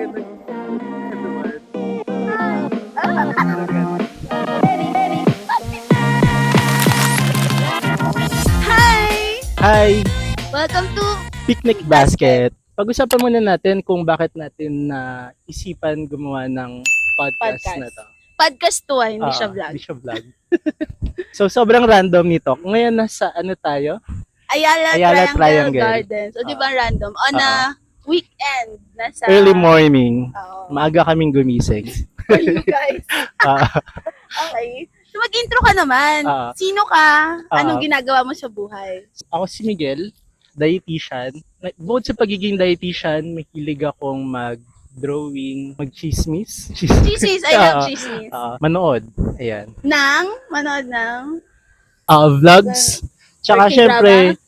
Hi! Hi! Welcome to Picnic Basket. Pag-usapan muna natin kung bakit natin isipan gumawa ng podcast na to. Podcast to, hindi siya vlog. Hindi siya vlog. So, sobrang random nito. Ngayon, nasa ano tayo? Ayala Triangle. Gardens. O, di ba random? On a weekend. Nasa... Early morning. Oo. Maaga kaming gumising. For you guys. Ah, Okay. So, mag-intro ka naman. Sino ka? Anong ginagawa mo sa buhay? Ako si Miguel, dietitian. Bukod sa pagiging dietitian, mahilig akong mag-drawing, mag-chismis. Chismis. I love chismis. Manood. Ayan. Manood ng... Vlogs. Tsaka Working syempre,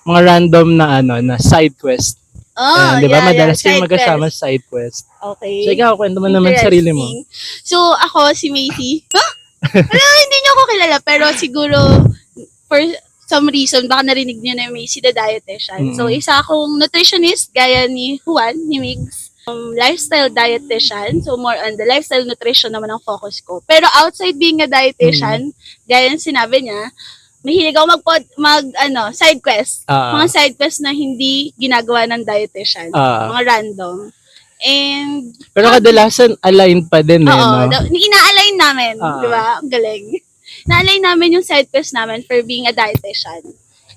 mga random na side quest. Oh, Di ba? yeah, Madalas yeah. kayong Side magkasama quest. sa side quest. Okay. So, ikaw, kwento mo naman sarili mo. Interesting. So, ako si Macy. Wala, hindi niyo ako kilala, pero siguro, for some reason, baka narinig niyo na yung Macy the Dietitian. So, isa akong nutritionist, gaya ni Juan, ni Migs. Lifestyle dietitian, so more on the lifestyle nutrition naman ang focus ko. Pero outside being a dietitian, gaya ng sinabi niya, mahilig ako side quest. Mga side quest na hindi ginagawa ng dietitian. Mga random. And, Pero kadalasan, aligned pa din eh, no? ina-align namin, di ba? Ang galing. Na-align namin yung side quest namin for being a dietitian.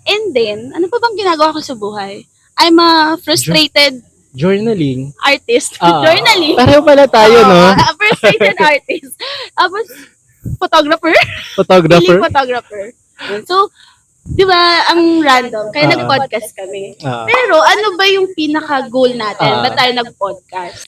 And then, ano pa bang ginagawa ko sa buhay? I'm a frustrated Journaling. artist. Journaling. Pareho pala tayo, no? A frustrated artist. Tapos, photographer. Photographer. Feeling photographer. So, di ba, ang random. Kaya nag-podcast kami. Pero, ano ba yung pinaka-goal natin? Ba't tayo nag-podcast?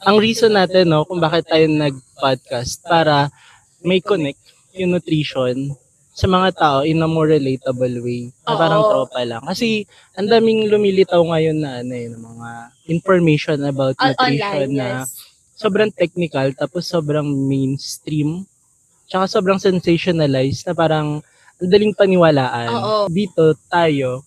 Ang reason natin, no, kung bakit tayo nag-podcast, para may connect yung nutrition sa mga tao in a more relatable way. Na parang tropa lang. Kasi, ang daming lumilitaw ngayon na mga information about nutrition Online, na yes. sobrang technical, tapos sobrang mainstream, tsaka sobrang sensationalized na parang ang daling paniwalaan. Dito tayo,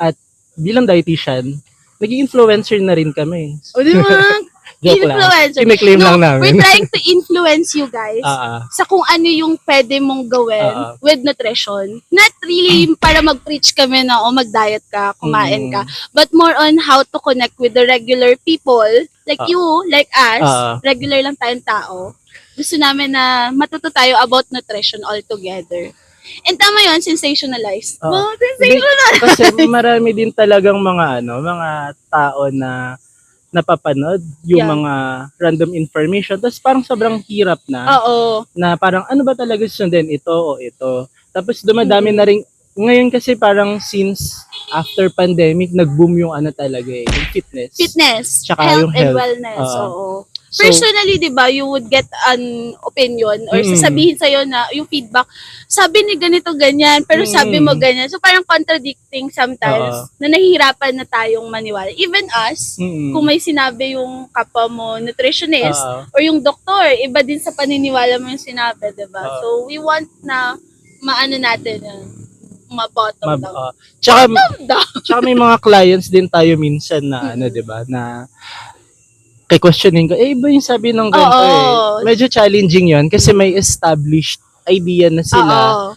at bilang dietitian, naging influencer na rin kami. O, di ba? Joke lang. Influencer. Kine-claim lang namin. We're trying to influence you guys sa kung ano yung pwede mong gawin with nutrition. Not really para mag-preach kami na mag-diet ka, kumain ka, but more on how to connect with the regular people, like you, like us, regular lang tayong tao. Gusto namin na matuto tayo about nutrition altogether. And tama yun, sensationalized. Sensationalized! Kasi marami din talagang mga tao na napapanood yung mga random information. Tapos parang sobrang hirap na. Na parang ano ba talaga sundin, ito o ito. Tapos dumadami na rin. Ngayon kasi parang since after pandemic, nag-boom yung talaga yung fitness. Tsaka health yung and health. wellness. So, personally, di ba, you would get an opinion or sasabihin sa'yo na yung feedback, sabi ni ganito ganyan, pero sabi mo ganyan. So, parang contradicting sometimes na nahihirapan na tayong maniwala. Even us, kung may sinabi yung kapwa mo nutritionist or yung doktor, iba din sa paniniwala mo yung sinabi, di ba? So, we want na maano natin ma-bottom down. Tsaka may mga clients din tayo minsan na di ba, na kay questioning ko, iba yung sabi ng ganito Medyo challenging yon kasi may established idea na sila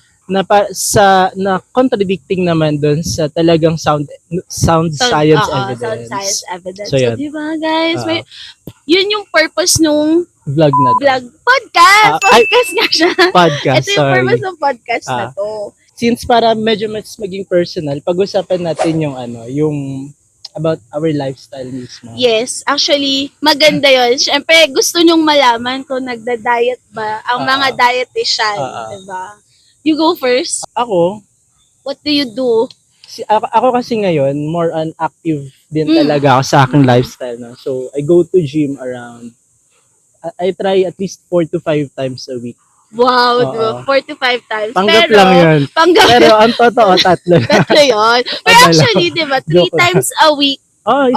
na contradicting naman doon sa talagang sound science evidence. Sound science evidence. So, di ba, guys? Yun yung purpose nung vlog na to. Podcast! Podcast nga siya. Podcast, Ito yung purpose ng podcast na to. Since para medyo mas maging personal, pag-usapan natin yung about our lifestyle mismo. Yes, actually, maganda yun. Siyempre, gusto nyong malaman kung nagda-diet ba ang mga dietitian, diba? You go first. Ako, what do you do? Ako kasi ngayon, more on active din talaga ako sa aking lifestyle. No? So, I go to gym around, I try at least 4 to 5 times a week. Wow, diba? 4 to 5 times. Panggap pero, lang yun. Pero ang totoo, 3. Tatlo yun. Pero actually, diba, 3 times a week,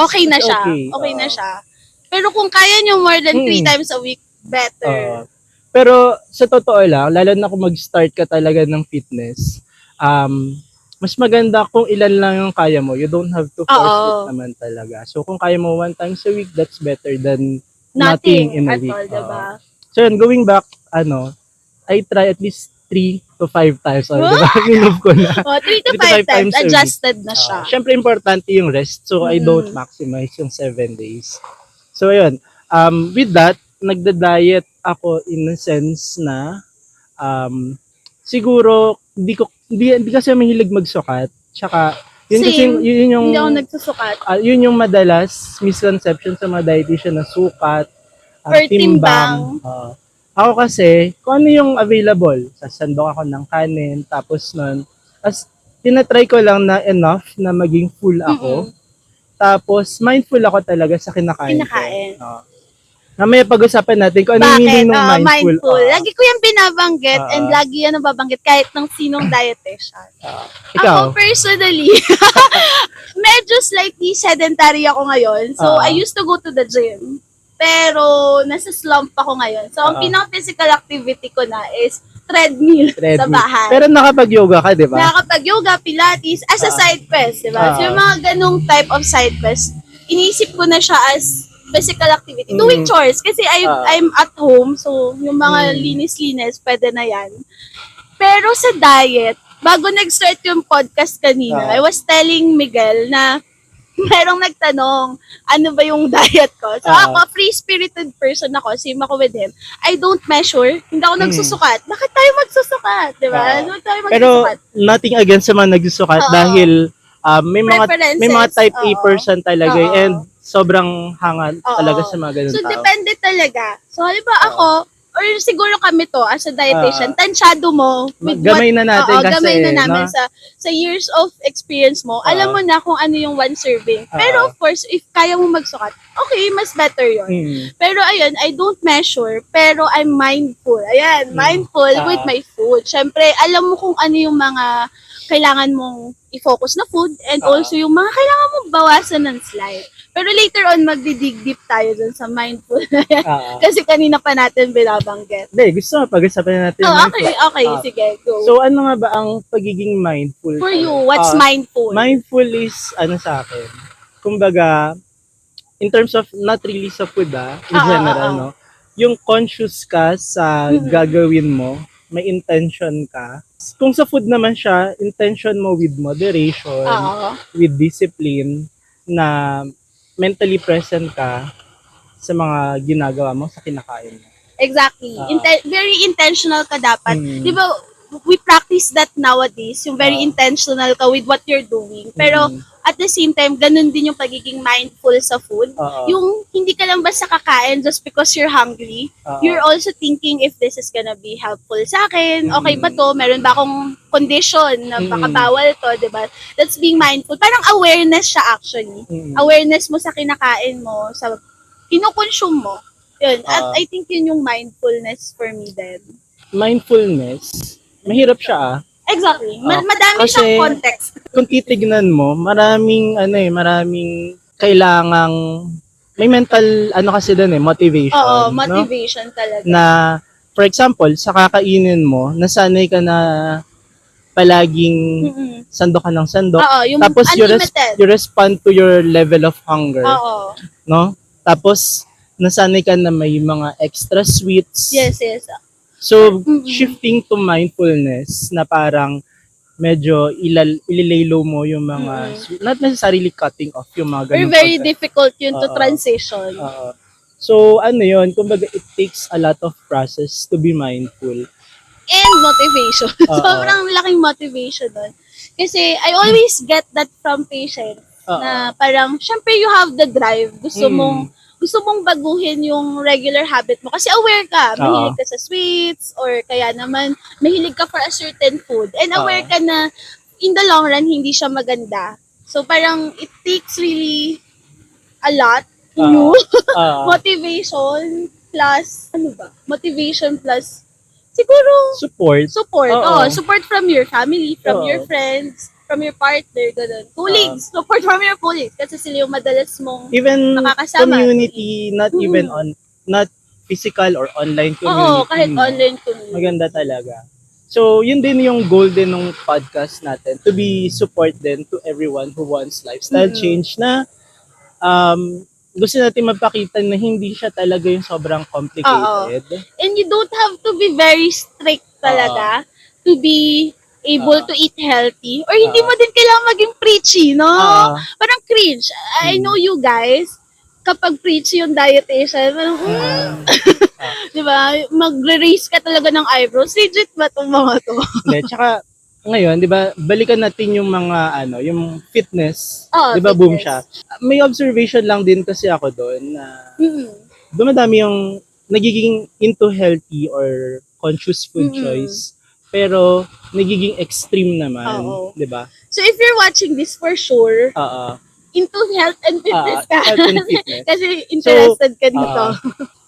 okay na siya. Okay na siya. Pero kung kaya nyo more than 3 times a week, better. Pero sa totoo lang, lalo na kung mag-start ka talaga ng fitness, mas maganda kung ilan lang yung kaya mo. You don't have to force it naman talaga. So kung kaya mo 1 times a week, that's better than nothing in a at week. all, diba? So yun, going back, I try at least 3 to 5 times. Diba? Minove ko na. 3 to 5 times, a week. adjusted na siya. Siyempre, importante yung rest. So, I don't maximize yung 7 days. So, ayun. With that, nagda-diet ako in a sense na siguro, hindi kasi mahilig magsukat. Tsaka, yun kasi, Same. yun yung, Hindi ako nagsusukat. yun yung madalas misconception sa mga dietitian na sukat, Or timbang. Ako kasi, kung ano yung available, sasandok ako ng kanin, tapos nun, tinatry ko lang na enough na maging full ako. Tapos, mindful ako talaga sa kinakain ko. Mamaya pag-usapan natin kung ano yung meaning ng mindful. Lagi ko yung binabanggit and lagi yan nababanggit kahit ng sinong dietitian. Ikaw? Ako personally, medyo slightly sedentary ako ngayon. So, I used to go to the gym. Pero, nasa slump ako ngayon. So, ang pinaka-physical activity ko na is treadmill sa bahay. Pero nakapag-yoga ka, di ba? Nakapag-yoga, pilates, as a side quest, di ba? So, yung mga ganong type of side quest, inisip ko na siya as physical activity. Doing chores. Kasi I'm at home, so yung mga linis-linis, pwede na yan. Pero sa diet, bago nag-start yung podcast kanina, I was telling Miguel na merong nagtanong, ano ba yung diet ko? So ako, free-spirited person ako, same ako with him. I don't measure, hindi ako nagsusukat. Bakit tayo magsusukat? Diba? Bakit tayo magsusukat? Pero nothing against sa mga nagsusukat dahil may mga type A person talaga and sobrang hangal talaga sa mga ganun so, tao. depende talaga. So, halimbawa ako, or siguro kami to as a dietitian, tansyado mo with gamay na natin kasi, gamay na namin sa years of experience mo, alam mo na kung ano yung one serving. Pero of course, if kaya mo magsukat, okay, mas better yon. Pero ayun, I don't measure, pero I'm mindful. Ayan, mindful with my food. Syempre, alam mo kung ano yung mga kailangan mong i-focus na food and also yung mga kailangan mong bawasan ng slight. Pero later on, magdi-dig deep tayo dun sa mindful na yan. Kasi kanina pa natin binabanggit. Hindi, gusto mo pag-usapan natin. Okay, sige, go. So, ano nga ba ang pagiging mindful? For you, what's mindful? Mindful is, sa akin, kumbaga, in terms of, not really sa food, in general, no? Yung conscious ka sa gagawin mo, may intention ka. Kung sa food naman siya, intention mo with moderation, with discipline, na mentally present ka sa mga ginagawa mo, sa kinakain mo. Exactly. Very intentional ka dapat. Di ba, we practice that nowadays, yung very intentional ka with what you're doing. Pero, at the same time, ganun din yung pagiging mindful sa food. Yung hindi ka lang basta kakain just because you're hungry. You're also thinking if this is gonna be helpful sa akin. Okay ba to? Meron ba akong condition na baka bawal to, diba? That's being mindful. Parang awareness siya actually. Awareness mo sa kinakain mo, sa kinukonsume mo. Yun. At I think yun yung mindfulness for me then. Mindfulness, mahirap siya Exactly. Madami siyang context. Kung titignan mo, maraming kailangang may mental kasi doon motivation. Oo, motivation talaga. Na for example, sa kakainin mo, nasanay ka na palaging sandok ka ng sandok. Yung tapos you respond to your level of hunger. No? Tapos nasanay ka na may mga extra sweets. Yes. So, shifting to mindfulness na parang medyo ililay-low mo yung mga, not necessarily cutting off yung mga ganun. Very difficult yun to transition. So, yun, kumbaga it takes a lot of process to be mindful. And motivation. Sobrang laking motivation nun. Kasi I always get that from patients na parang, syempre you have the drive. Gusto mong baguhin yung regular habit mo. Kasi aware ka, mahilig ka sa sweets, or kaya naman, mahilig ka for a certain food. And aware ka na, in the long run, hindi siya maganda. So parang, it takes really a lot in you. Motivation plus, motivation plus, siguro, support. Support from your family, from your friends, from your partner, ganun. Colleagues, support from your colleagues. Kasi sila yung madalas mong even nakakasama. Community, not physical or online community. Oo, kahit online community. Maganda talaga. So, yun din yung goal din ng podcast natin, to be support din to everyone who wants lifestyle change na gusto natin mapakita na hindi siya talaga yung sobrang complicated. And you don't have to be very strict talaga to be able to eat healthy. Or hindi mo din kailangan maging preachy, no? Parang cringe. I know you guys, kapag preachy yung dietitian, parang, di ba? Magre-raise ka talaga ng eyebrows. Legit ba itong mga to? Hindi, tsaka ngayon, 'di ba, balikan natin yung mga yung fitness, 'di ba, fitness. boom siya. May observation lang din kasi ako doon na dumadami yung nagiging into healthy or conscious food choice, pero nagiging extreme naman, 'di ba? So if you're watching this for sure, into health and fitness ka. Health and fitness. Kasi interested ka dito.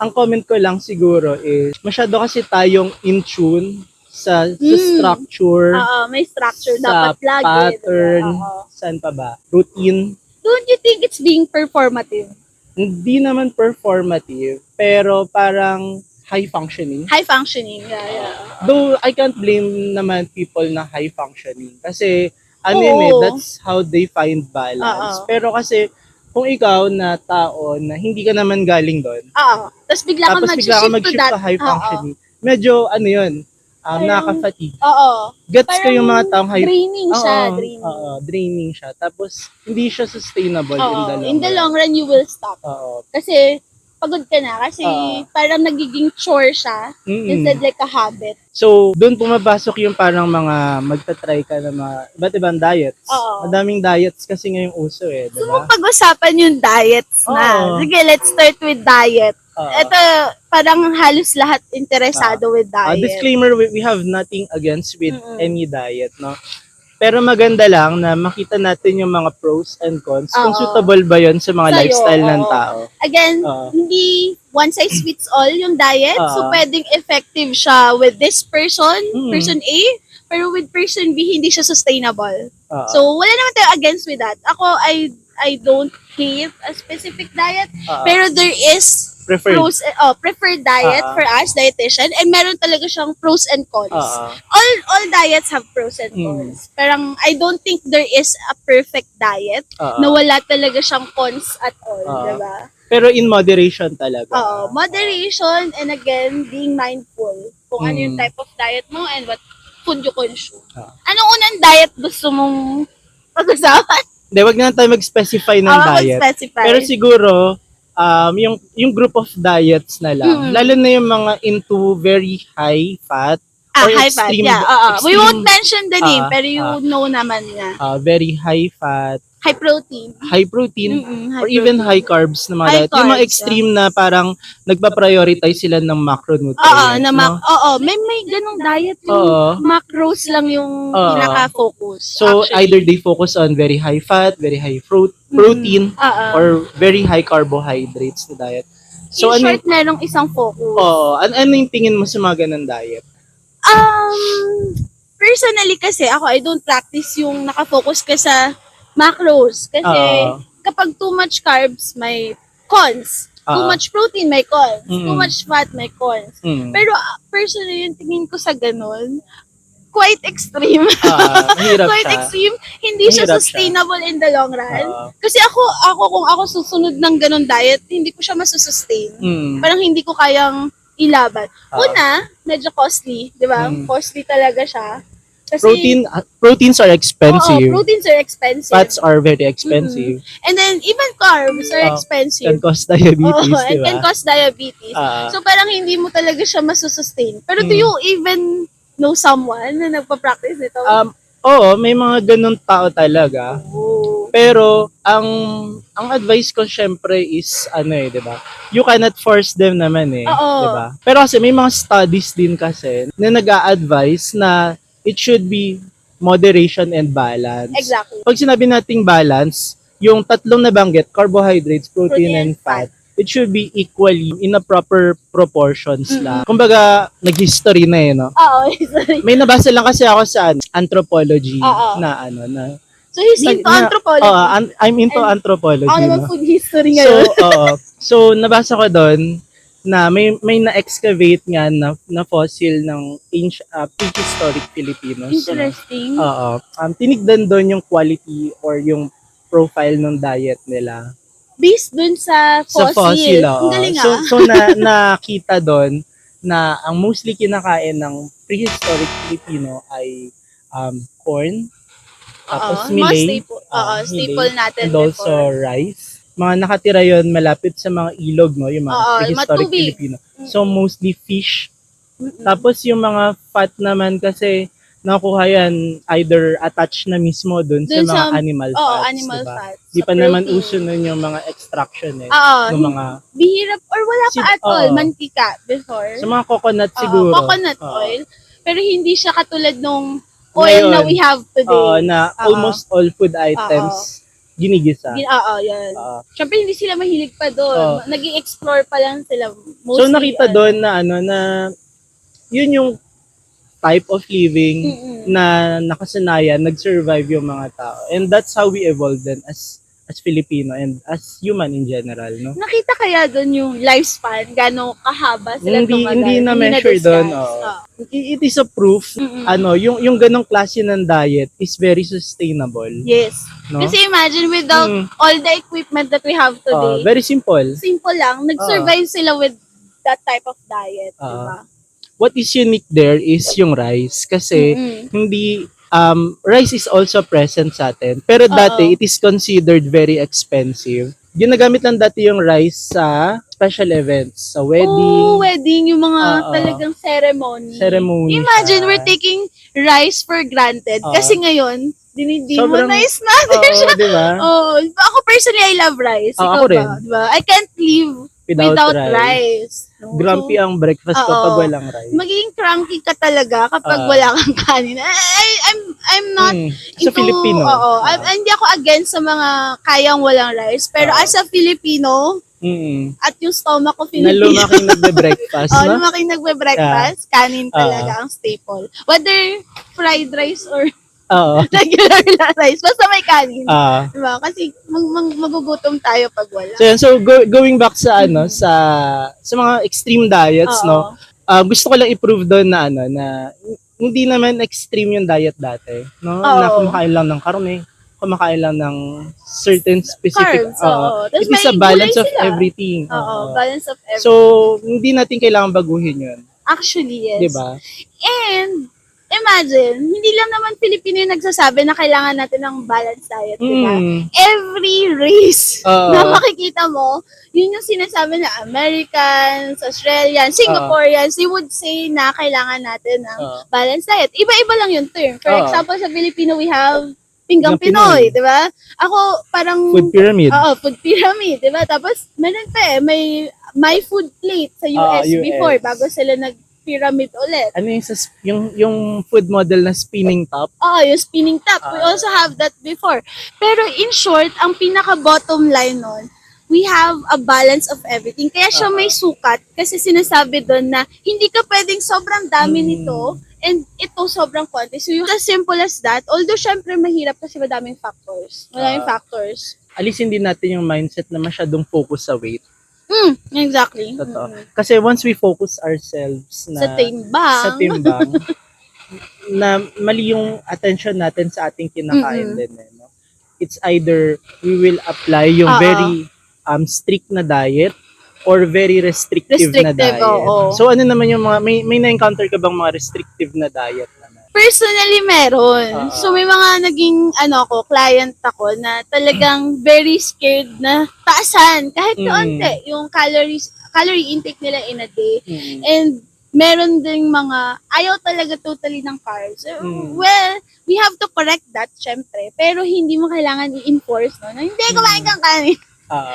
Ang comment ko lang siguro is masyado kasi tayong in tune sa structure, May structure sa dapat lagi. pattern, saan pa ba? Routine. Don't you think it's being performative? Hindi naman performative, pero parang high functioning. High functioning, yeah. Though I can't blame naman people na high functioning kasi that's how they find balance. Pero kasi kung ikaw na tao na hindi ka naman galing doon, tapos bigla ka mag-shift sa high functioning, medyo nakaka-fatigue. Gets ko yung mga taong high draining siya, draining siya. Tapos hindi siya sustainable in the long run. In the long run, you will stop. Kasi pagod ka na kasi parang nagiging chore siya instead like a habit. So, doon pumapasok yung parang mga magta-try ka na mga iba't ibang diets. Madaming diets kasi ngayong uso eh, di ba? So, pag-usapan yung diets na. Sige, let's start with diet. Ito, parang halos lahat interesado with diet. Disclaimer, we have nothing against with any diet, no? Pero maganda lang na makita natin yung mga pros and cons kung suitable ba yon sa mga lifestyle ng tao. Again, hindi one size fits all yung diet. So, pwedeng effective siya with this person, person A, pero with person B, hindi siya sustainable. So, wala naman tayo against with that. Ako, I don't hate a specific diet, pero there is preferred diet for us, dietitian, and meron talaga siyang pros and cons. All diets have pros and cons. Parang I don't think there is a perfect diet na wala talaga siyang cons at all, diba? Pero in moderation talaga. Moderation, and again, being mindful kung ano yung type of diet mo and what food you consume. Anong unang diet gusto mong pag-usapan? Hindi, wag na tayo mag-specify ng diet. Pero siguro, yung group of diets na lang, lalo na yung mga into very high fat or high fat, extreme, we won't mention the name, pero you know naman niya. Very high fat, high protein, or even high carbs na mga diet. Yung mga extreme na parang nagpa-prioritize sila ng macronutrients. May ganong diet yung macros lang yung pinaka-focus. So, either they focus on very high fat, very high protein, or very high carbohydrates na diet. So, in short, merong isang focus. Ano yung tingin mo sa mga ganong diet? Personally kasi, I don't practice yung nakafocus ka sa macros. Kasi, kapag too much carbs, may cons. Too much protein, may cons. Too much fat, may cons. Pero, personally, yung tingin ko sa ganun, quite extreme. Quite extreme. Hindi siya sustainable in the long run. Kasi kung ako susunod ng ganun diet, hindi ko siya masusustain. Parang hindi ko kayang ilaban. Una, medyo costly, di ba? Costly talaga siya. Kasi, proteins are expensive. Proteins are expensive. Fats are very expensive. And then, even carbs are expensive. Can cause diabetes, diba? And can cause diabetes. So, parang hindi mo talaga siya masusustain. Pero do you even know someone na nagpa-practice nito? May mga ganun tao talaga. Pero, ang advice ko syempre is, diba? You cannot force them naman diba? Pero kasi may mga studies din kasi na nag-a-advise na it should be moderation and balance. Exactly. Pag sinabi nating balance, yung tatlong nabanggit, carbohydrates, protein and fat, it should be equally in a proper proportions lang. Kumbaga, nag-history na no? Sorry. May nabasa lang kasi ako sa anthropology na So, he's into anthropology. I'm into anthropology. Ako naman food history ngayon. So, nabasa ko doon na may na-excavate nga na fossil ng prehistoric Filipinos. Interesting. Tinignan doon yung quality or yung profile ng diet nila. based dun sa Sa fossil. fossil, oo. Ang galing So nakita doon na ang mostly kinakain ng prehistoric Filipino ay corn, tapos Mga millet, staple natin and also before. rice. Mga nakatira yon malapit sa mga ilog, no, yung mga prehistoric matubig. Filipino. So mostly fish. Tapos yung mga fat naman kasi nakuha yan either attached na mismo dun sa Dun mga sa- animal fats, animal diba? fats. Di sa pa naman protein. uso nun yung mga extraction ng Oo, mga bihirap or wala pa Si- at all, oo. mantika before. sa mga coconut Oo, siguro. coconut Oo. oil. Pero hindi siya katulad nung oil na Ngayon, we have today. na Oo. almost all food items ginigisa. Yan. Oo. Siyempre, hindi sila mahilig pa doon. Nag-i-explore pa lang sila. So nakita doon na na yun yung type of living na nakasanayan, nag-survive yung mga tao. And that's how we evolved then as Filipino and as human in general, no? Nakita kaya doon yung lifespan, gano'ng kahaba sila tumagal? Hindi na measure doon. It is a proof, yung ganong klase ng diet is very sustainable. Yes. No? Kasi imagine without all the equipment that we have today, Very simple. simple lang, nag-survive sila with that type of diet, diba? What is unique there is yung rice kasi hindi rice is also present sa atin. Pero dati it is considered very expensive. Ginagamit lang dati yung rice sa special events, sa wedding. Wedding, yung mga talagang ceremony. Imagine we're taking rice for granted kasi ngayon, dinidemonize natin siya. Diba? Ako personally, I love rice. Ikaw ako ba? rin. Diba? I can't live without rice. No? Grumpy ang breakfast ko pag walang rice. Magiging cranky ka talaga kapag wala kang kanin. I'm not sa Filipino. Hindi ako against sa mga kayang walang rice. Pero as a Filipino, at yung stomach ko Na Filipino. lumaking nagbe-breakfast, no? Lumaking nagbe-breakfast, kanin talaga ang staple. Whether fried rice or regular na rice, basta may kanin. Diba? Kasi magugutom tayo pag wala. So going back sa sa mga extreme diets, no? Gusto ko lang i-prove doon na na hindi naman extreme yung diet dati, no? Na kumakain lang ng karne, kumakain lang ng certain specific Carbs, it is a balance of everything. Balance of everything. So hindi natin kailangan baguhin 'yun. Actually, yes. 'Di ba? And imagine, hindi lang naman Pilipino yung nagsasabi na kailangan natin ng balanced diet, diba? Every race na makikita mo, yun yung sinasabi na Americans, Australians, Singaporeans, they would say na kailangan natin ng balanced diet. Iba-iba lang yung term. For example, sa Filipino, we have Pinggang Pinoy, di ba? Ako, parang... Food pyramid. Food pyramid, di ba? Tapos, meron pa may My Food Plate sa US before, bago sila nag-pyramid ulit. Ano yung food model na spinning top? Yung spinning top. We also have that before. Pero in short, ang pinaka-bottom line nun, we have a balance of everything. Kaya siya may sukat kasi sinasabi doon na hindi ka pwedeng sobrang dami nito and ito sobrang konti. So, as simple as that. Although, syempre, mahirap kasi madaming factors. Maraming factors. Alisin din natin yung mindset na masyadong focus sa weight. Exactly. Totoo. Kasi once we focus ourselves na sa timbang, na mali yung attention natin sa ating kinakain din. No? It's either we will apply yung very strict na diet or very restrictive na diet. So ano naman yung mga, may na-encounter ka bang mga restrictive na diet naman? Personally, meron. So may mga naging client ako na talagang very scared na taasan kahit kaunti yung calorie intake nila in a day. And meron ding mga ayaw talaga totally ng carbs. Well, we have to correct that, syempre. Pero hindi mo kailangan i-enforce, no? Na hindi kumain kang kanin.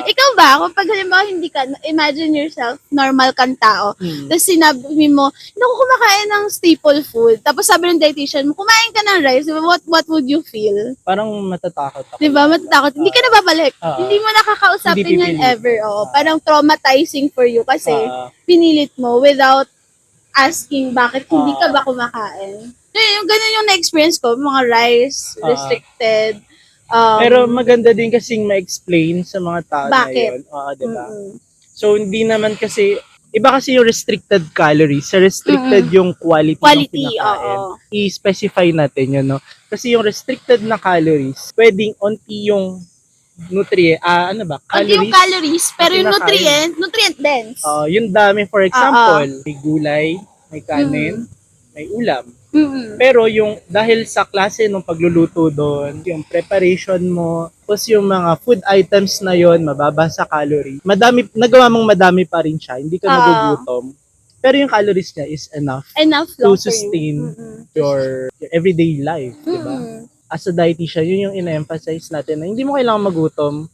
Ikaw ba, kapag halimbawa hindi ka, imagine yourself, normal kang tao, tapos sinabi mo, hindi ako kumakain ng staple food, tapos sabi ng dietitian mo, kumain ka ng rice, what would you feel? Parang matatakot ako. Diba, matatakot. Hindi ka na babalik. Hindi mo nakakausapin yan ever. Parang traumatizing for you kasi pinilit mo without asking bakit hindi ka ba kumakain. Yung ganun yung na-experience ko, mga rice, restricted. Pero maganda din kasing ma-explain sa mga tao na yun. Diba? So, hindi naman kasi, iba kasi yung restricted calories, sa restricted yung quality ng pinakain. I-specify natin yun, no? Kasi yung restricted na calories, pwedeng onti yung Hindi yung calories, pero yung kinakain. nutrient dense. Yung dami, for example, may gulay, may kanin, may ulam. Mm-mm. Pero yung dahil sa klase ng pagluluto doon, yung preparation mo, tapos yung mga food items na yon mababa sa calorie. Nagawa mong madami pa rin siya, hindi ka magugutom. Pero yung calories niya is enough to sustain your everyday life, di ba? As a dietitian, yun yung ina-emphasize natin na hindi mo kailangan magutom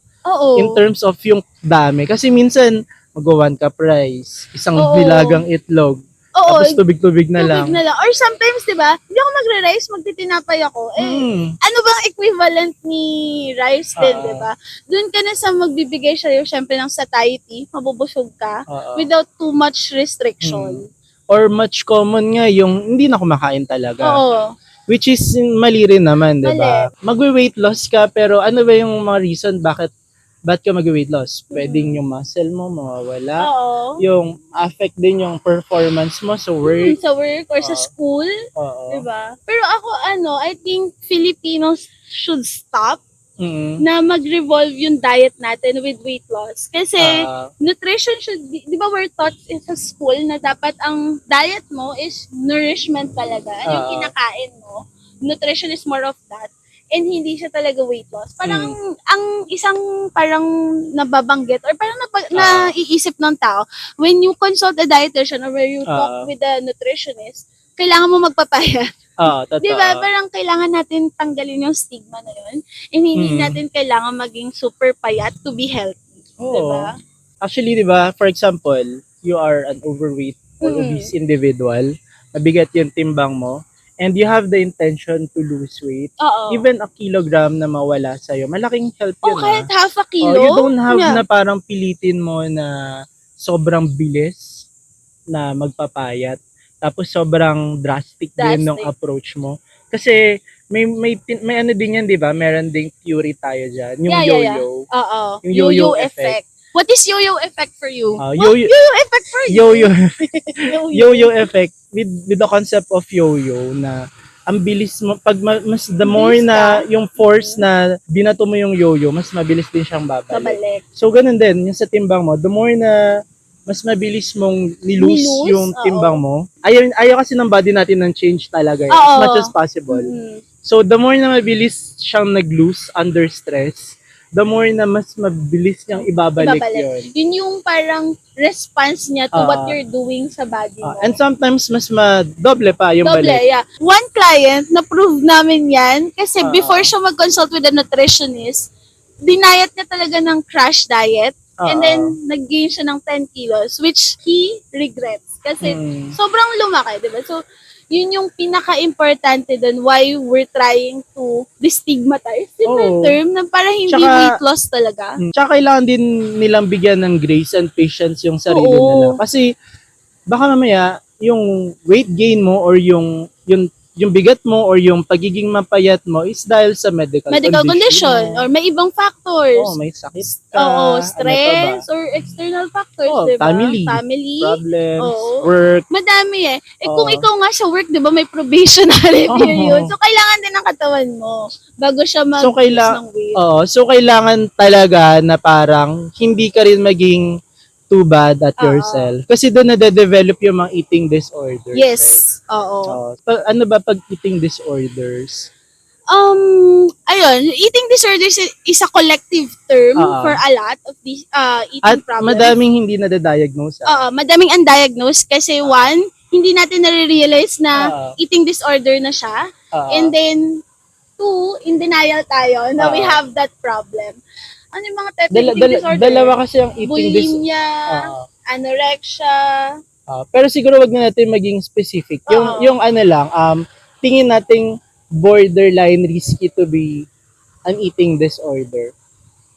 in terms of yung dami. Kasi minsan, mag-1 cup rice, isang bilagang itlog, tapos tubig-tubig na lang. Or sometimes, di ba, hindi ako magre-rice, magtitinapay ako. Ano bang equivalent ni rice din, di ba? Doon ka na sa magbibigay siya yung syempre ng satiety, mabubusog ka, without too much restriction. Or much common nga yung hindi na kumakain talaga. Which is mali rin naman, di ba? Magwe-weight loss ka, pero ano ba yung mga reason ba't ka mag-weight loss? Pwedeng yung muscle mo mawawala. Yung affect din yung performance mo sa work. Sa work or sa school. Diba? Pero ako, I think Filipinos should stop na mag-revolve yung diet natin with weight loss. Kasi nutrition should be, di ba we're taught sa school na dapat ang diet mo is nourishment talaga. Ano yung kinakain mo? Nutrition is more of that. And hindi siya talaga weight loss. Parang ang isang parang nababanggit or parang naiisip ng tao, when you consult a dietitian or where you talk with a nutritionist, kailangan mo magpapayat. Di ba? Parang kailangan natin tanggalin yung stigma na yun. And hindi natin kailangan maging super payat to be healthy. Di ba? Actually, di ba, for example, you are an overweight or obese individual, mabigat yung timbang mo, and you have the intention to lose weight, even a kilogram na mawala sa'yo, malaking help yun. Kahit half a kilo? You don't have na parang pilitin mo na sobrang bilis na magpapayat. Tapos sobrang drastic din ng approach mo. Kasi may ano din yan, di ba? Meron ding theory tayo dyan. Yung yo-yo. Yung yo-yo effect. What is yo-yo effect for you? Yo-yo effect for you? Yo-yo effect with the concept of yo-yo na ang bilis mo pag the more na yung force na binato mo yung yo-yo, mas mabilis din siyang babalik. So ganun din yung sa timbang mo, the more na mas mabilis mong nilose yung timbang mo. Ayaw kasi ng body natin ng change talaga as much as possible. So the more na mabilis siyang nag-lose under stress, the more na mas mabilis niyang ibabalik yun. Yun yung parang response niya to what you're doing sa body mo. And sometimes mas doble pa yung balik. Yeah. One client, na-prove namin yan kasi before siya mag-consult with a nutritionist, dinayat niya talaga ng crash diet and then nag-gain siya ng 10 kilos which he regrets kasi sobrang lumaki, diba? So, yun yung pinaka-importante dun why we're trying to destigmatize yung term na para hindi weight loss talaga. Tsaka kailangan din nilang bigyan ng grace and patience yung sarili nila. Kasi baka mamaya yung weight gain mo or yung bigat mo or yung pagiging mapayat mo is dahil sa medical condition or may ibang factors. May sakit ka. Stress or external factors, diba? Family, problems, work. Madami kung ikaw nga sa work, diba, may probationary period. So, kailangan din ng katawan mo bago siya mag-lose ng weight. So, kailangan talaga na parang hindi ka rin maging too bad at yourself. Kasi doon na-develop yung mga eating disorders. Yes. Ano ba pag eating disorders? Eating disorders is a collective term for a lot of these eating problems. At madaming hindi na-diagnose. Madaming undiagnosed kasi one, hindi natin nare-realize na eating disorder na siya. And then, two, in denial tayo na we have that problem. Ano yung mga type of eating disorder? Dalawa kasi ang eating bulimia, anorexia. Pero siguro wag na natin maging specific. Yung ano lang, tingin nating borderline risky to be an eating disorder.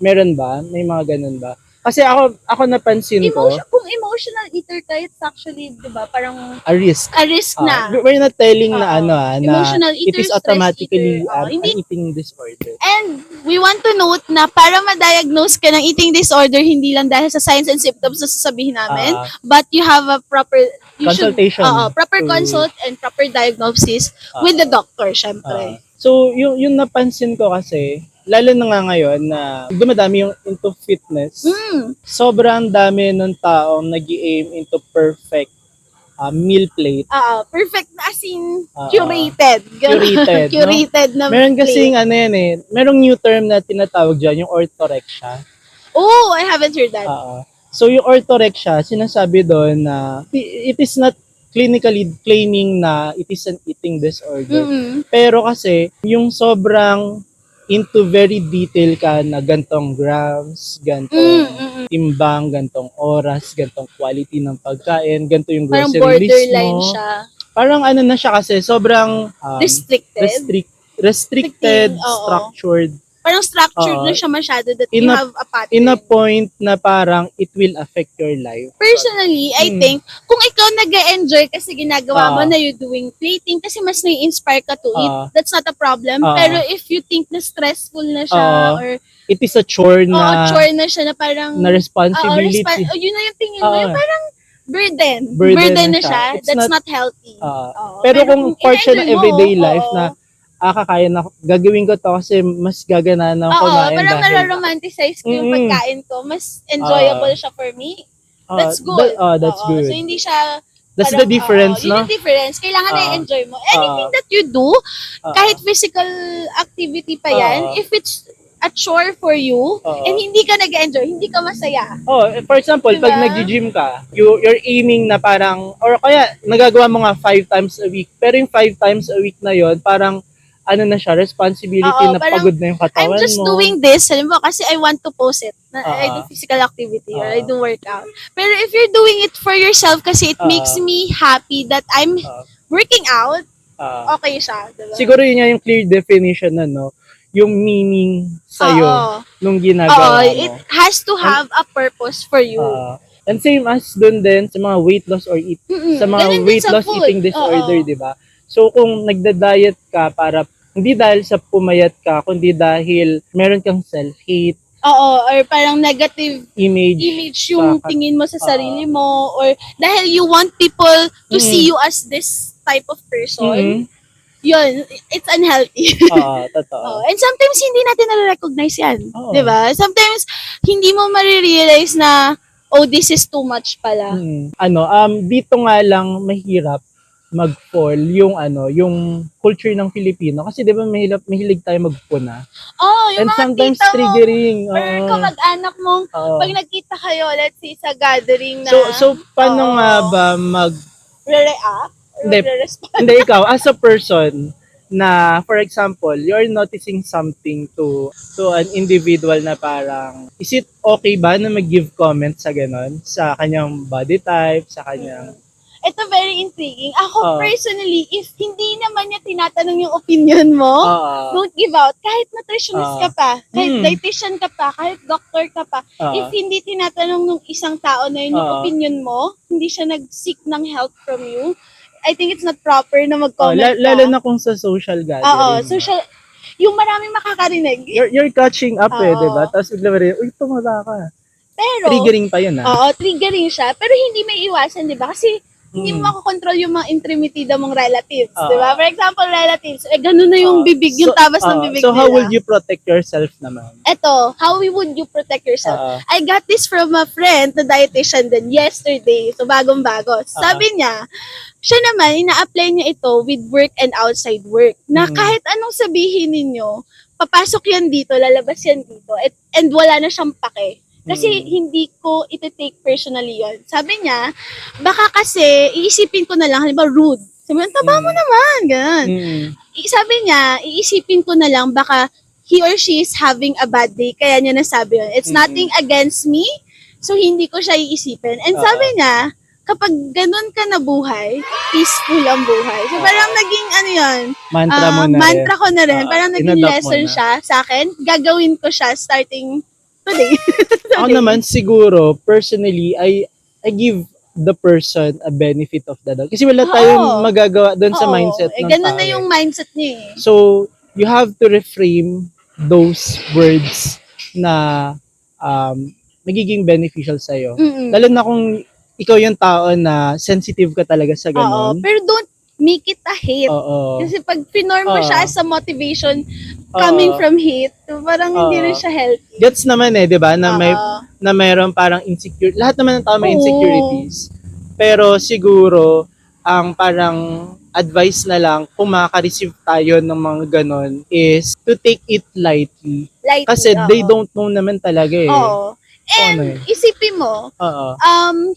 Meron ba? May mga ganun ba? Kasi ako napansin ko. Kung emotional eater tayo, it's actually, di ba, parang a risk. A risk na. We're not telling na na emotional it is automatically an eater. eating disorder. And we want to note na para ma-diagnose ka ng eating disorder, hindi lang dahil sa signs and symptoms na sasabihin namin, but you have a proper consultation. Proper consult and proper diagnosis with the doctor, syempre. So, yung napansin ko kasi, lalo na nga ngayon na dumadami yung into fitness, sobrang dami ng taong nag-aim into perfect meal plate. Perfect as in Oo. curated. Curated, no? Curated na Meron kasing plate. merong new term na tinatawag dyan, yung orthorexia. Oh, I haven't heard that. So yung orthorexia, sinasabi doon na it is not clinically claiming na it is an eating disorder. Pero kasi yung sobrang into very detail ka na gantong grams, gantong timbang, gantong oras, gantong quality ng pagkain, ganto yung Parang grocery list borderline mo. siya. Parang ano na siya kasi sobrang restricted, Oo. structured. Parang structured Oo. na siya masyado that In you a- have a pattern. In a point na parang it will affect your life. Personally, I think, kung ikaw nag-enjoy kasi ginagawa mo na you're doing plating kasi mas nai-inspire ka to eat, that's not a problem. Pero if you think na stressful na siya or it is a chore na chore na siya na parang na responsibility. yun na yung tingin mo, yung parang burden. Burden na na siya. siya. That's not healthy. Pero kung part siya ng in-enjoy mo, everyday life na kaya na gagawin ko to kasi mas gagana na kumain parang dahil nare-romanticize ko yung pagkain ko. Mas enjoyable siya for me. That's good. That's good. So, hindi siya That's parang, the difference, yun no? yung difference. Kailangan na-enjoy mo. Anything that you do, kahit physical activity pa yan, if it's a chore for you, and hindi ka nag-enjoy, hindi ka masaya. For example, Diba? pag nag-gym ka, you're aiming na parang, or kaya nagagawa mo nga 5 times a week, pero yung 5 times a week na yon parang ano na siya, responsibility na parang, pagod na yung katawan mo. I'm just doing this, halimbawa, kasi I want to post it. I do physical activity or I do workout. Pero if you're doing it for yourself kasi it makes me happy that I'm working out, okay siya. Diba? Siguro yun nga yung clear definition na, no? Yung meaning sa'yo nung ginagawa mo. It has to have a purpose for you. And same as dun din sa mga weight loss or sa mga Ganun din weight sa loss food. eating disorder, di ba? So kung nagda-diet ka para hindi dahil sa pumayat ka, kundi dahil meron kang self-hate, or parang negative image yung tingin mo sa sarili mo, or dahil you want people to see you as this type of person, yun, it's unhealthy. Totoo. And sometimes hindi natin na-recognize yan. Di ba? Sometimes hindi mo marirealize na, this is too much pala. Dito nga lang mahirap mag-fall yung culture ng Filipino kasi 'di ba mahilig tayo magpuna. Yung and mga sometimes tita triggering. Mo, or kamag-anak mo, pag nagkita kayo, let's say sa gathering na So paano nga ba re-react? Hindi ikaw as a person na for example, you're noticing something to an individual na parang is it okay ba na mag-give comment sa ganon sa kanyang body type, sa kanyang Ito very intriguing. Ako personally, if hindi naman niya tinatanong yung opinion mo, don't give out. Kahit nutritionist ka pa, kahit dietitian ka pa, kahit doctor ka pa, if hindi tinatanong ng isang tao na yun yung opinion mo, hindi siya nag-seek ng help from you, I think it's not proper na mag-comment ka. Lalo na kung sa social gathering. Yung maraming makakarinig. You're catching up diba? Tapos bigla mo rin, tumaba ka. Pero, triggering pa yun triggering siya. Pero hindi may iwasan, di ba? Kasi, hindi mo makokontrol yung mga intrimitida mong relatives, di ba? For example, relatives, ganun na yung bibig, yung tabas ng bibig nila. So, how nila. would you protect yourself naman? Eto, how would you protect yourself? I got this from a friend na dietitian din yesterday. So, bagong-bago. Sabi niya, siya naman, ina-apply niya ito with work and outside work. Na kahit anong sabihin ninyo, papasok yan dito, lalabas yan dito, and wala na siyang pake. Kasi hindi ko iti-take personally yon. Sabi niya, baka kasi iisipin ko na lang, halimbawa rude. Sabi niya, taba mo naman, ganun. Sabi niya, iisipin ko na lang, baka he or she is having a bad day, kaya niya nasabi yun. It's nothing against me, so hindi ko siya iisipin. And sabi niya, kapag ganun ka na buhay, peaceful ang buhay. So parang naging mantra mo na mantra ko na rin. Parang naging inadopt lesson mo na. siya sa akin. Gagawin ko siya starting today. Ako naman siguro, personally, I give the person a benefit of the doubt. Kasi wala tayong magagawa doon sa mindset ng ganun tao. na yung mindset niya eh. So, you have to reframe those words na magiging beneficial sa'yo. Lalo na kung ikaw yung tao na sensitive ka talaga sa ganun. Pero don't make it a hate. Oo. Kasi pag pinorm mo siya as a motivation, coming from hate. So, parang hindi Oo. rin siya healthy. Gets naman di ba, na Oo. na mayroon parang insecure. Lahat naman ng tao may Oo. insecurities. Pero siguro ang parang advice na lang kung makaka-receive tayo ng mga ganon is to take it lightly. Lightly, Kasi oo. they don't know naman talaga Oo. And ano isipin mo, Oo.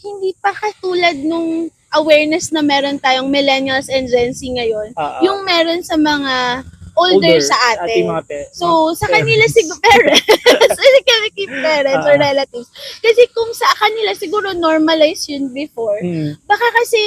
hindi pa katulad nung awareness na meron tayong millennials and Gen Z ngayon, Oo. yung meron sa mga older sa ating atin. mga So, sa kanila parents. siguro, parents, hindi kami keep parents or Oo. relatives. Kasi kung sa kanila siguro normalize yun before, baka kasi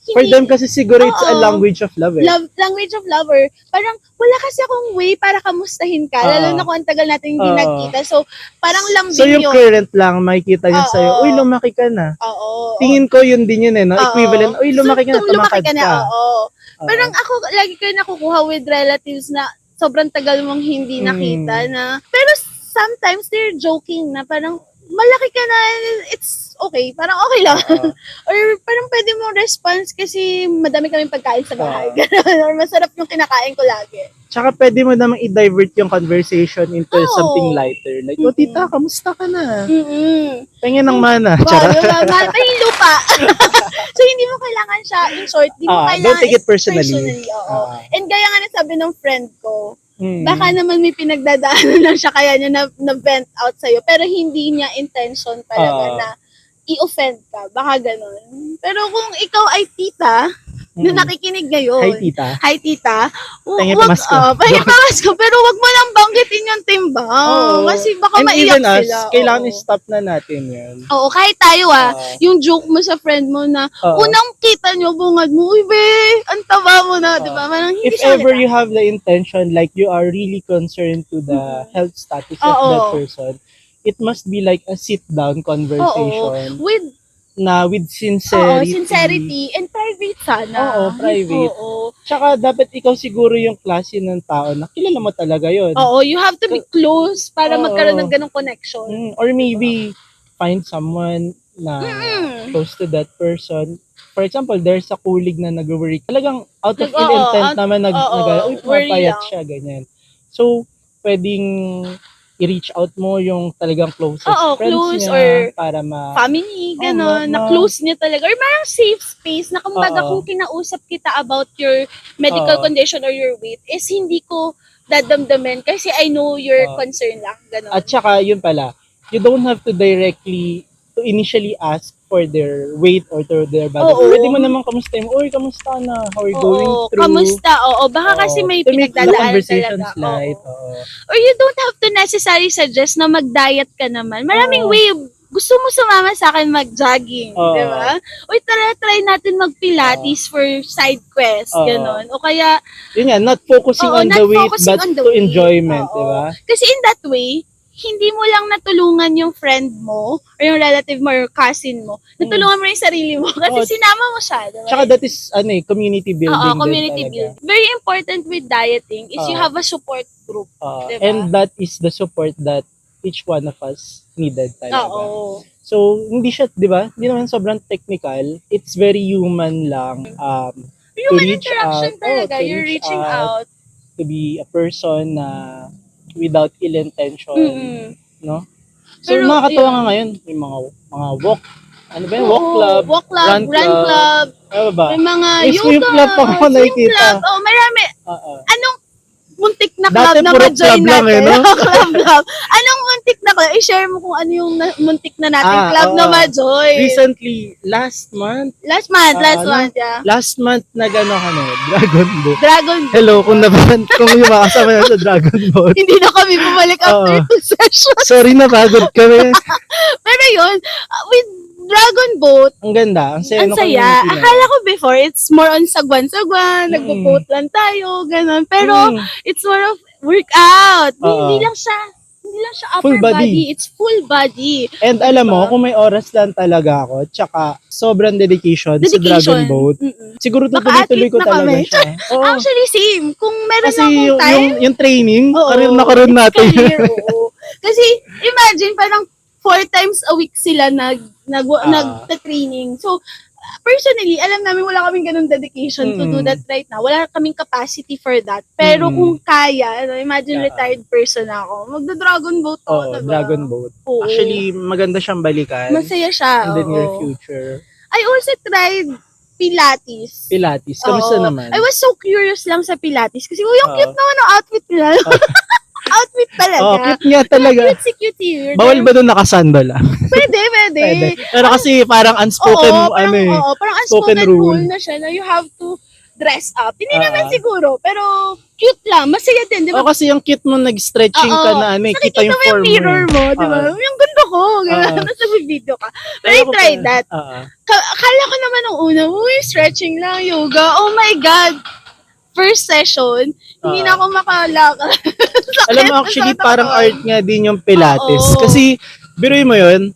hindi, For them kasi siguro it's a Oo. language of love language of lover. Parang wala kasi akong way para kamustahin ka, lalo na kung ang tagal natin hindi Oo. nagkita. So, parang lambing So yung yun. current lang, makikita niya Oo. sa'yo, uy, lumaki ka na. Oo. Tingin ko yun din yun no? Oo. Equivalent, uy, lumaki ka na, So, lumaki tumakad ka na, ka. oo. Oo. Parang ako, lagi ko nakukuha with relatives na sobrang tagal mong hindi nakita na, pero sometimes they're joking na parang, malaki ka na, it's okay, parang okay lang. Or parang pwede mong response kasi madami kaming pagkain sa bahay. Or masarap yung kinakain ko lagi. Tsaka pwede mo namang i-divert yung conversation into Oo. something lighter. Like, oh tita, kamusta ka na? Tingin ng mana. May lupa. So, hindi mo kailangan siya, in short, hindi mo kailangan don't take it personally. Oo. And gaya nga nasabi ng friend ko, baka naman may pinagdadaanan lang siya kaya niya na-vent out sa'yo. Pero hindi niya intention talaga na i-offend ka. Baka ganun. Pero kung ikaw ay tita, na nakikinig ngayon. Hi, tita. Pahingin Pamasko. Pero wag mo lang banggitin yung timbang. Kasi baka And maiyak even us, sila. kailangan i-stop na natin yun. Oo, kahit tayo yung joke mo sa friend mo na, unang kita nyo, bungad mo, uy be, ang taba mo na, di ba? Parang hindi If siya ever you have the intention, like you are really concerned to the health status of that person, it must be like a sit-down conversation. With sincerity and private sana. Oo, private. Tsaka dapat ikaw siguro yung klase ng tao na kilala mo talaga yun. Oo, you have to be close para magkaroon ng ganong connection. Or maybe find someone na close to that person. For example, there's a colleague na nag-worry. Talagang out of ill intent naman uy, pumapayat siya, ganyan. So, pwedeng i-reach out mo yung talagang closest friends niya or para family, gano'n, na close niya talaga. Or parang safe space na kumbaga kung kinausap kita about your medical condition or your weight is hindi ko dadamdamin kasi I know your concern lang, gano'n. At saka, yun pala, you don't have to directly to initially ask for their weight or to their body. Pwede mo naman kamustahin mo, uy, kamusta na? How are you going through? Kamusta? Baka kasi may pinagdadaanan conversations talaga. light. Or you don't have to necessarily suggest na mag-diet ka naman. Maraming way. Gusto mo sumama sa akin mag-jogging, di ba? Uy, try natin mag-pilates for side quest, gano'n. O kaya, yun nga, not focusing on the weight, but to enjoyment, di ba? Kasi in that way, hindi mo lang natulungan yung friend mo or yung relative mo or cousin mo. Natulungan mo yung sarili mo kasi sinama mo siya. Diba? Tsaka that is community building. Community building. Very important with dieting is you have a support group. Diba? And that is the support that each one of us needed talaga. So, hindi siya, di ba? Hindi naman sobrang technical. It's very human lang. Human interaction talaga. You're reaching out. To be a person na without ill intention, no? So, pero, nakakatawa nga ngayon, yung mga walk, ano ba yun? Walk club, run club. Ano ba? May mga swim club pa ako nakikita. Marami. Anong muntik na club dati na ma-join natin? Club. Anong muntik na club? I-share mo kung ano yung muntik na natin club na ma-join. Recently, last month, Last month na gano'n kami, Dragon Boat. Hello, kung yung makasama na sa Dragon Boat. Hindi na kami bumalik after 2 sessions. Sorry, napagod kami. Pero yun, with Dragon Boat, ang ganda, ang saya. Akala ko before, it's more on sagwan-sagwan, nagpo-boat lang tayo, ganun. Pero, it's more of workout. Hindi lang siya upper body. It's full body. And alam mo, kung may oras lang talaga ako, tsaka sobrang dedication. Sa Dragon Boat, siguro tuloy-tuloy ko talaga siya. Actually, same. Kung meron kasi akong time. Yung training, karoon natin. Kasi, imagine, parang 4 times a week sila nag-training. So, personally, alam namin wala kaming ganung dedication to do that right now. Wala kaming capacity for that. Pero kung kaya, imagine retired person ako, magda-dragon boat ako, diba? Dragon boat. Oo. Actually, maganda siyang balikan. Masaya siya. In the near future. I also tried Pilates. Kamusta naman? I was so curious lang sa Pilates kasi yung cute naman ng outfit nila. Outfit talaga. Cute niya talaga. Cute si cutie. Bawal ba doon nakasandal Pwede. Pero kasi parang unspoken, parang unspoken rule na siya na you have to dress up. Hindi naman siguro, pero cute lang. Masaya din, di ba? Kasi yung cute mo nag-stretching ka na kita yung form mo. Mirror mo, di ba? Yung ganda ko. Nasa video ka. Pero I tried that. Akala ko naman nung una, stretching lang, yoga. Oh my God! First session, hindi na ako makalakad. Alam mo, actually, parang art nga din yung Pilates. Kasi, biruin mo yun,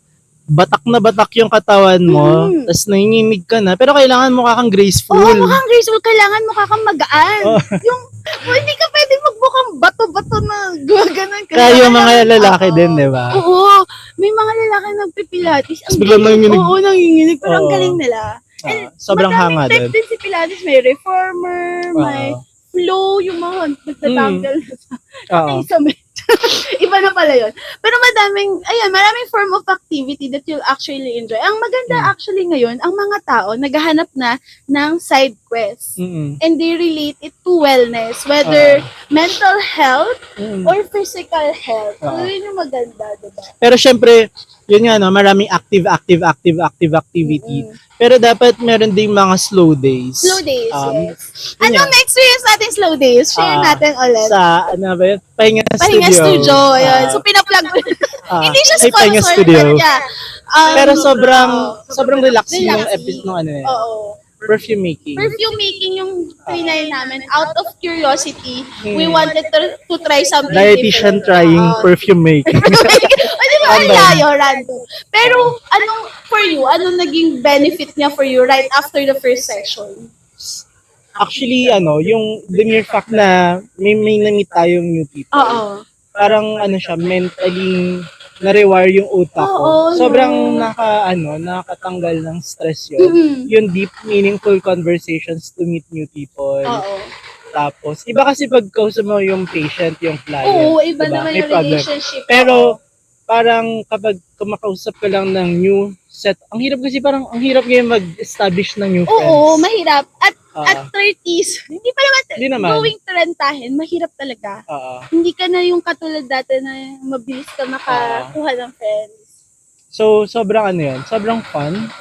batak na batak yung katawan mo, tapos nanginginig ka na, pero kailangan mukha kang graceful. Oo, mukhang graceful. Kailangan mukha kang magaan. Yung, hindi ka pwedeng magmukhang bato-bato na gumaganon ka. Kaya yung mga lalaki din, di ba? Oo, may mga lalaki nagpipilates. Tapos biglang nanginginig. Oo, nanginginig. Pero ang galing nila. Sobrang hanga din. Madaming type din si Pilates. May reformer, may flow, yung mga nagtatanggal sa iba na pala yun. Pero maraming form of activity that you'll actually enjoy. Ang maganda actually ngayon, ang mga tao naghahanap na ng side quest. And they relate it to wellness, whether mental health or physical health. So, yun yung maganda, diba? Pero syempre, yun nga, no, maraming active activity. Pero dapat meron ding mga slow days. Slow days, yes. Anong na-experience natin slow days? Share natin ulit. Sa, ano ba yun? Pahinga Studio. Ayun. So, pinaplug ko. Hindi siya sponsor. Pahinga Studio. Pero sobrang relaxing Relaxing. yung episode ng ano eh. Oo. Perfume making. Perfume making yung trinay namin. Out of curiosity, we wanted to try something Dietitian different. trying perfume making. Di ba? Ang layo, random. Pero, for you, anong naging benefit niya for you right after the first session? Actually, yung the mere fact na may na-meet tayong new people. Oo. Parang siya, mentally na-rewire yung utak ko. Sobrang nakatanggal ng stress yun. Yung deep, meaningful conversations to meet new people. Oo. Tapos, iba kasi pag kausap mo yung patient, yung client. Oo, iba diba? naman May yung problem. relationship. Pero, parang kapag kumakausap ka lang ng new set, ang hirap kasi parang, ang hirap ngayon mag-establish ng new friends. Oo, mahirap. At 30s, hindi naman. Going 30, mahirap talaga. Hindi ka na yung katulad dati na mabilis ka makakuha ng friends. So, sobrang sobrang fun.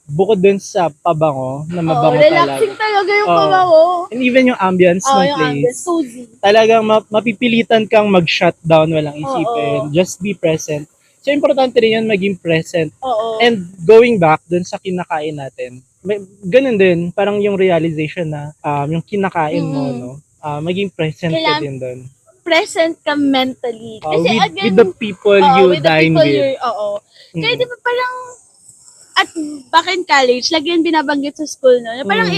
Bukod dun sa pabango, na mabango relaxing talaga yung pabango. And even yung ambience ng yung place. ambience, cozy. Talagang mapipilitan kang mag-shutdown, walang isipin. Just be present. So, importante rin yun maging present. And going back dun sa kinakain natin, ganun din, parang yung realization na yung kinakain mo, no? Maging present ka din dun. Present ka mentally. Kasi with the people you dine with. Kaya di ba parang, at back in college, lagi yan binabanggit sa school, no? Parang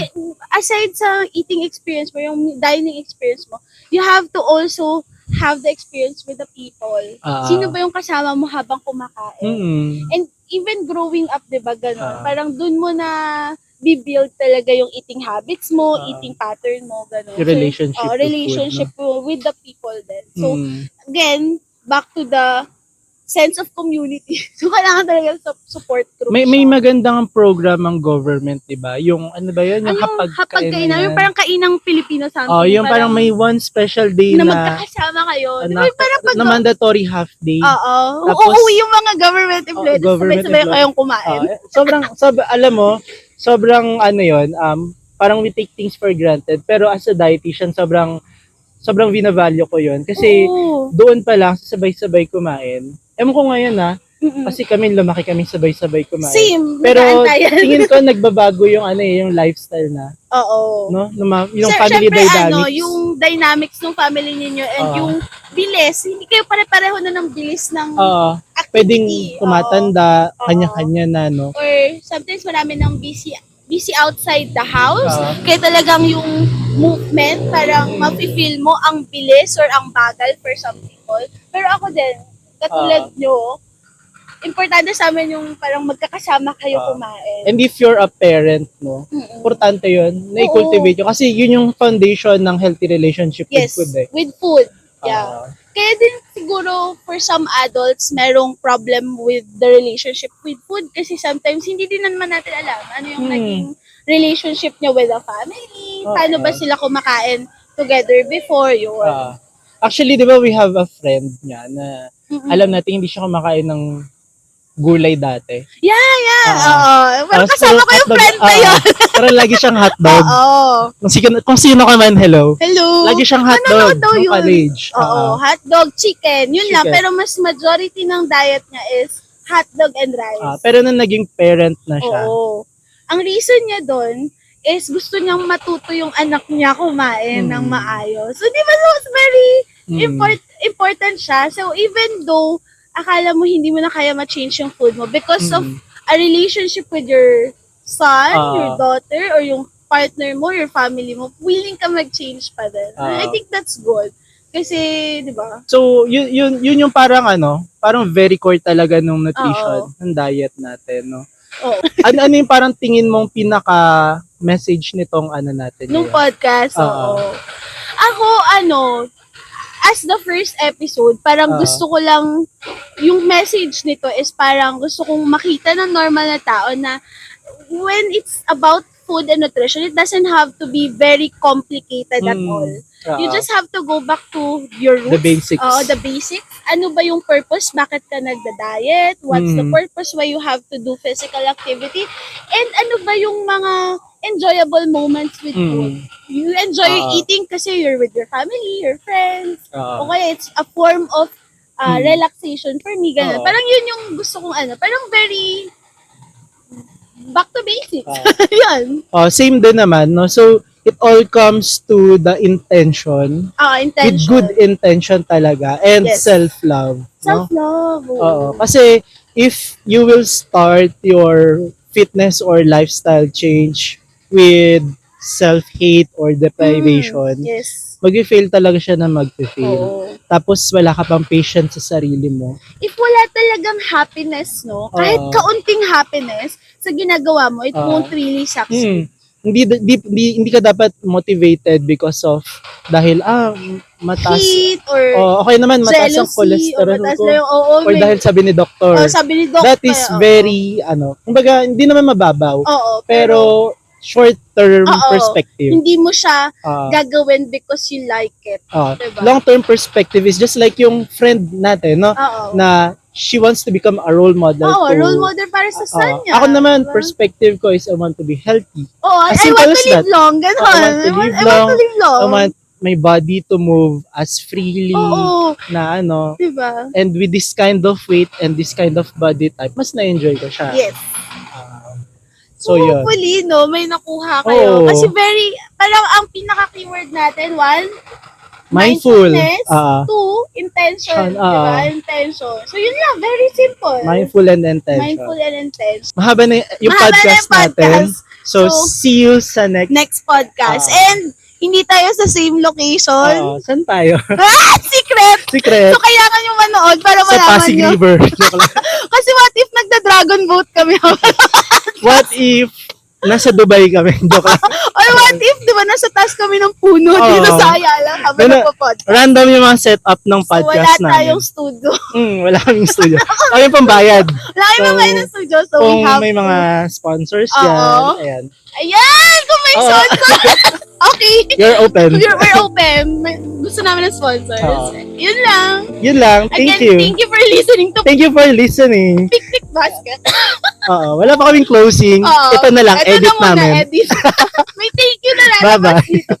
aside sa eating experience mo, yung dining experience mo, you have to also have the experience with the people. Sino ba yung kasama mo habang kumakain? And even growing up, di ba, gano'n? Parang dun mo na build talaga yung eating habits mo, eating pattern mo, gano'n. Yung relationship. Relationship with the people din. So, again, back to the sense of community. So, kailangan talaga sa support group. May magandang program ang government, di ba? Yung, ano ba yun? Yung hapag-kainan. Yung parang kainang Pilipino something. Yung parang may one special day na magkakasama kayo. Na mandatory half day. Tapos, yung mga government employees, sabay-sabay kayong kumain. Alam mo, sobrang parang we take things for granted. Pero as a dietitian, sobrang binavalue ko yun. Kasi doon pa lang, sabay-sabay kumain. Ewan ko ngayon kasi lumaki kami sabay-sabay kumain. Same. Pero tingin ko nagbabago yung yung lifestyle na. Oo. No? Yung family dynamics. Yung dynamics ng family ninyo and yung bilis. Hindi kayo pare-pareho na ng bilis ng activity. Pwedeng tumatanda, kanya-kanya na, no? Or sometimes marami ng busy outside the house. Kaya talagang yung movement, parang mafe-feel mo ang bilis or ang bagal for some people. Pero ako din, katulad nyo, importante sa amin yung parang magkakasama kayo Ah. kumain. And if you're a parent, no, Mm-mm. importante yun, na i-cultivate yun. Kasi yun yung foundation ng healthy relationship Yes, with food eh. with food. Yeah. Ah, Kaya din siguro for some adults, merong problem with the relationship with food kasi sometimes hindi din naman natin alam ano yung naging relationship niya with the family, paano ba sila kumakain together before yun. actually, di ba we have a friend niya na Mm-mm. alam natin hindi siya kumakain ng gulay dati. Yeah. Oo. Parang Tapos kasama puro ko yung hotdog, friend na yun. Parang lagi siyang hotdog. Oo. Kung sino ka man, hello. Hello. Lagi siyang hotdog Nanonood daw ng yun. college. Oo, hotdog, chicken, yun lang. Chicken. Pero mas majority ng diet niya is hotdog and rice. Pero nung naging parent na siya, Oo. Ang reason niya doon is gusto niyang matuto yung anak niya kumain ng maayos. So, di ba, so it's very important siya. So, even though akala mo hindi mo na kaya ma-change yung food mo because of a relationship with your son, your daughter, or yung partner mo, your family mo, willing ka mag-change pa din. I think that's good. Kasi, di ba? So, yun yung parang parang very core talaga ng nutrition, ng diet natin, no? Oo. ano yung parang tingin mong pinaka-message nitong natin? Nung ngayon? podcast, oo. Ako, as the first episode, parang gusto ko lang, yung message nito is parang gusto kong makita ng normal na tao na when it's about food and nutrition, it doesn't have to be very complicated at all. You just have to go back to your roots. The basics. The basics. Ano ba yung purpose? Bakit ka nagda-diet? What's the purpose why you have to do physical activity? And ano ba yung mga enjoyable moments with food? You enjoy eating kasi you're with your family, your friends. O kaya it's a form of relaxation for me. Ganun. Parang yun yung gusto kong parang very back to basics. Yun. Same din naman, no? So, it all comes to the intention. Intention. With good intention talaga. And Yes. self-love. No? Self-love. Oo. Kasi, if you will start your fitness or lifestyle change with self-hate or deprivation, Yes. mag-fail talaga siya na mag-fail. Oo. Tapos, wala ka pang patience sa sarili mo. If wala talagang happiness, no? Kahit kaunting happiness sa ginagawa mo, it won't really succeed. Hindi ka dapat motivated because of dahil mataas Heat or okay naman mataas ang jealousy cholesterol o mataas ko na yung or dahil sabi ni doktor. sabi ni doktor. That is very kumbaga hindi naman mababaw. Pero short-term perspective. Hindi mo siya gagawin because you like it. Diba? Long-term perspective is just like yung friend natin, no? Na she wants to become a role model. Role model para sa son niya. Ako naman, diba? perspective ko is I want to be healthy. I simple want as to live that. long. Ganon. I want to live I want to live long. I want my body to move as freely na Diba? and with this kind of weight and this kind of body type, mas na-enjoy ko siya. Yes. So, yun. Hopefully, no, may nakuha kayo. Kasi parang ang pinaka-keyword natin, one, Mindful. mindfulness, two, intention. Diba? Intention. So, yun lang. Very simple. Mindful and intention. Mindful and intention. Mahaba na yung Mahaba na podcast yung podcast. natin. So, see you sa next Podcast. And, hindi tayo sa same location. saan tayo? Secret! Secret. So, kailangan nyo manood para Sa malaman Pasig nyo. River. Joke lang. Kasi what if nagda-dragon boat kami? What if nasa Dubai kami? Joke lang. Or what if, di ba, nasa taas kami ng puno dito sa Ayala habang nagpo-podcast. Random yung mga setup ng So, podcast wala namin. tayong studio. Wala kaming studio. Kami pang bayad. Wala kaming bayad ng studio, so we Kung have may to. mga sponsors Oo. ayan. Ayan! Kung may sponsor! Okay. You're open. We're open. Gusto namin ng sponsors. Yun lang. Yun lang. Thank Again, you. thank you for listening to Thank you for listening. Picnic Basket. Wala pa kaming closing. Ito na lang. Ito Edit na muna, namin. edit. May thank you na lang. Bye-bye. Dito.